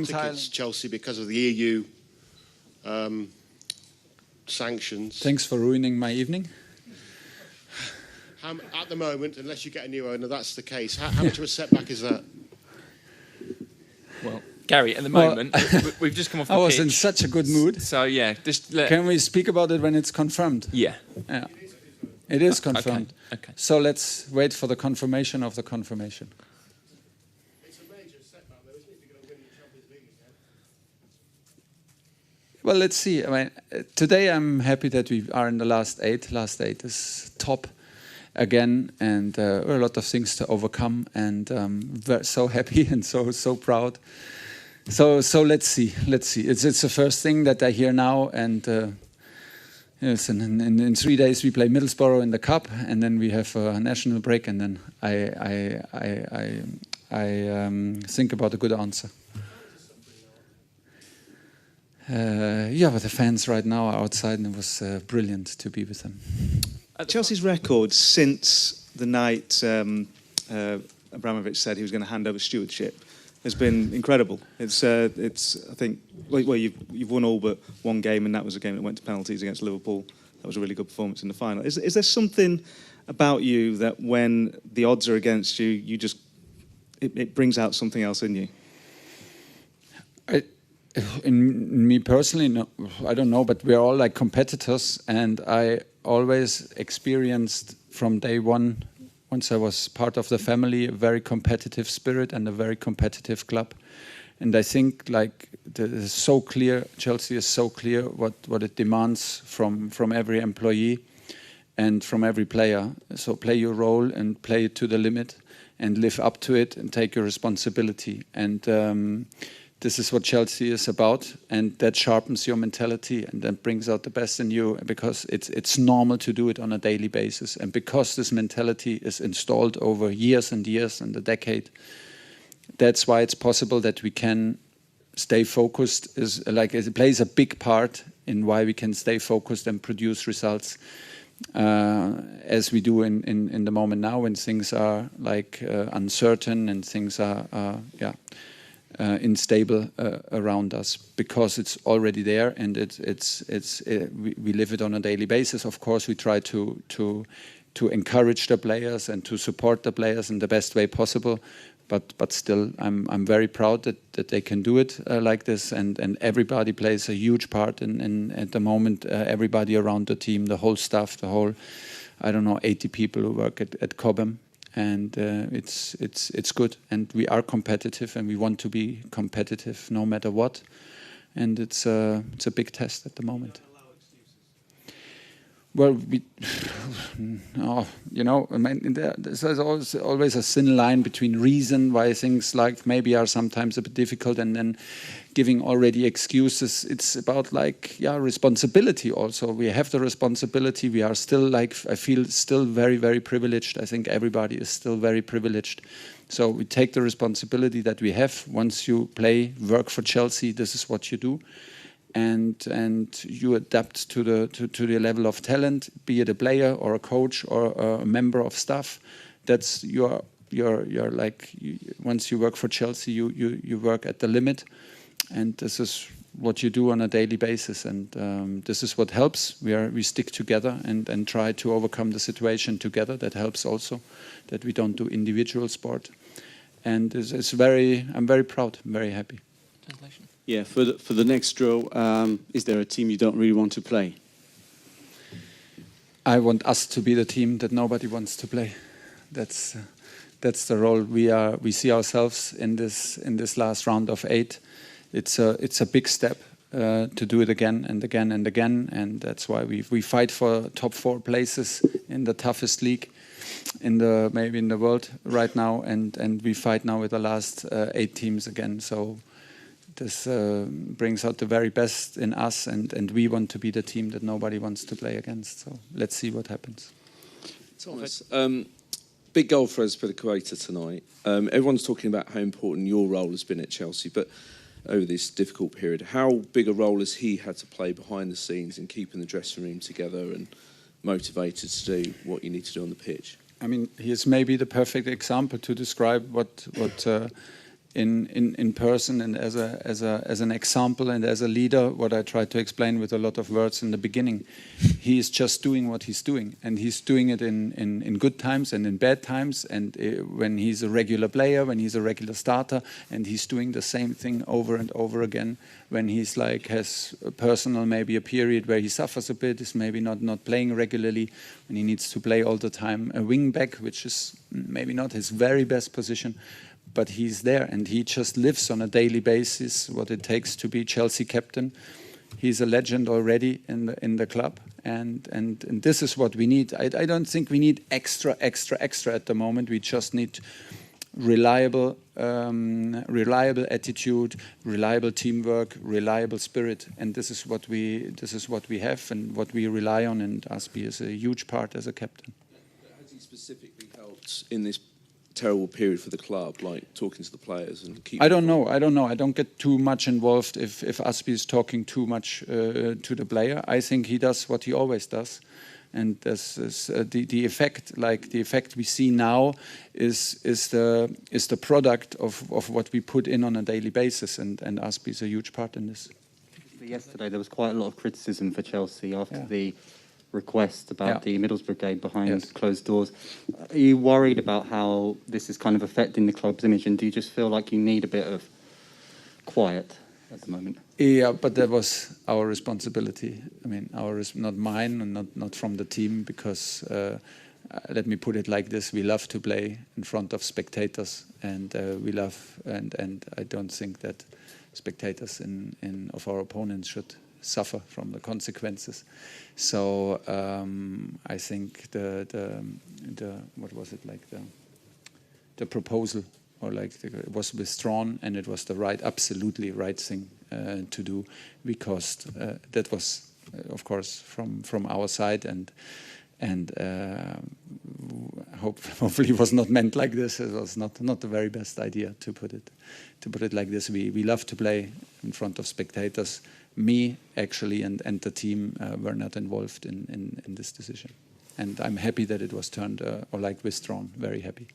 Tickets, Chelsea, because of the EU sanctions. Thanks for ruining my evening. At the moment, unless you get a new owner, that's the case. How much of a setback is that? Well, Gary, at the moment, we've just come off the pitch. I was in such a good mood. So, yeah. Can we speak about it when it's confirmed? Yeah. It is confirmed. Okay. So let's wait for the confirmation of the confirmation. It's a major setback, though, isn't it, to go win the Champions League again? Well, let's see. I mean, today I'm happy that we are in the last eight. Last eight is top again, and a lot of things to overcome, and we're so happy and so proud. So let's see. It's the first thing that I hear now, and yes, and in 3 days we play Middlesbrough in the cup, and then we have a national break, and then I think about a good answer. Yeah, but the fans right now are outside, and it was brilliant to be with them. Chelsea's record since the night Abramovich said he was going to hand over stewardship has been incredible. It's I think, well, you've won all but one game, and that was a game that went to penalties against Liverpool. That was a really good performance in the final. Is there something about you that when the odds are against you, it brings out something else in you? In me personally, no, I don't know, but we're all like competitors, and I always experienced from day one, once I was part of the family, a very competitive spirit and a very competitive club. And I think like it's so clear, Chelsea is so clear what it demands from every employee and from every player. So play your role and play it to the limit and live up to it and take your responsibility. And this is what Chelsea is about, and that sharpens your mentality and that brings out the best in you, because it's normal to do it on a daily basis. And because this mentality is installed over years and years and a decade, that's why it's possible that we can stay focused. It plays a big part in why we can stay focused and produce results as we do in the moment now, when things are like uncertain and things are unstable around us, because it's already there, and we live it on a daily basis. Of course, we try to encourage the players and to support the players in the best way possible. But still, I'm very proud that they can do it like this, and everybody plays a huge part in at the moment. Everybody around the team, the whole staff, the whole 80 people who work at Cobham. And it's good, and we are competitive, and we want to be competitive no matter what. And it's a big test at the moment. Well, I mean, there's always a thin line between reason why things like maybe are sometimes a bit difficult, and then giving already excuses. It's about responsibility also. We have the responsibility. We are still I feel still very, very privileged. I think everybody is still very privileged. So we take the responsibility that we have. Once you work for Chelsea, this is what you do. And you adapt to the level of talent, be it a player or a coach or a member of staff. That's you're like, once you work for Chelsea, you work at the limit, and this is what you do on a daily basis. And this is what helps. We stick together and try to overcome the situation together. That helps also, that we don't do individual sport. And I'm very proud. I'm very happy. Translation. Yeah, for the next draw, is there a team you don't really want to play? I want us to be the team that nobody wants to play. That's the role we see ourselves in this last round of 8. It's a big step to do it again and again and again, and that's why we fight for top 4 places in the toughest league maybe in the world right now, and we fight now with the last 8 teams again. So this brings out the very best in us, and we want to be the team that nobody wants to play against. So let's see what happens. Thomas, big goal for Azpilicueta tonight. Everyone's talking about how important your role has been at Chelsea, but over this difficult period, how big a role has he had to play behind the scenes in keeping the dressing room together and motivated to do what you need to do on the pitch? I mean, he is maybe the perfect example to describe what in person and as an example and as a leader, what I tried to explain with a lot of words in the beginning. He is just doing what he's doing, and he's doing it in good times and in bad times, and when he's a regular player, when he's a regular starter, and he's doing the same thing over and over again. When he's like has a personal, maybe a period where he suffers a bit, is maybe not playing regularly, when he needs to play all the time a wing back, which is maybe not his very best position, but he's there and he just lives on a daily basis what it takes to be Chelsea captain. He's a legend already in the club, and this is what we need. I don't think we need extra at the moment. We just need reliable attitude, reliable teamwork, reliable spirit, and this is what we have and what we rely on. And Aspi is a huge part as a captain. Has he specifically helped in this terrible period for the club, like talking to the players and keeping? I don't know. I don't get too much involved if Aspi is talking too much to the player. I think he does what he always does. And this is, the effect, like the effect we see now, is the product of what we put in on a daily basis, and Aspi is a huge part in this. Yesterday there was quite a lot of criticism for Chelsea after the request about the Middlesbrough game behind closed doors. Are you worried about how this is kind of affecting the club's image, and do you just feel like you need a bit of quiet at the moment? Yeah, but that was our responsibility. I mean, not mine and not from the team, because let me put it like this: we love to play in front of spectators, and we love, and I don't think that spectators of our opponents should suffer from the consequences. So I think the what was it, like the proposal, or like it was withdrawn, and it was the absolutely right thing to do, because that was of course from our side, and hopefully it was not meant like this. It was not the very best idea to put it like this. We love to play in front of spectators. Me actually and the team were not involved in this decision, and I'm happy that it was turned or like withdrawn. Very happy.